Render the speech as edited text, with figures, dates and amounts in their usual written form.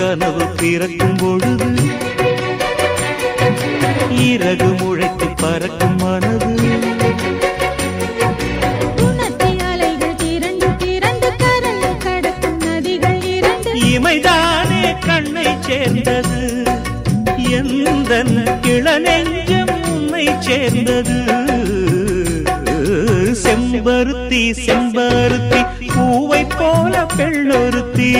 கனவு பிறக்கும் பொழுது இறகு முளைத்து பறக்கும் மனது இமைதானே கண்ணை சேர்ந்தது எந்த இளநெஞ்சம் உன்னை சேர்ந்தது செம்பருத்தி செம்பருத்தி பூவை போல பெண்ணொருத்தி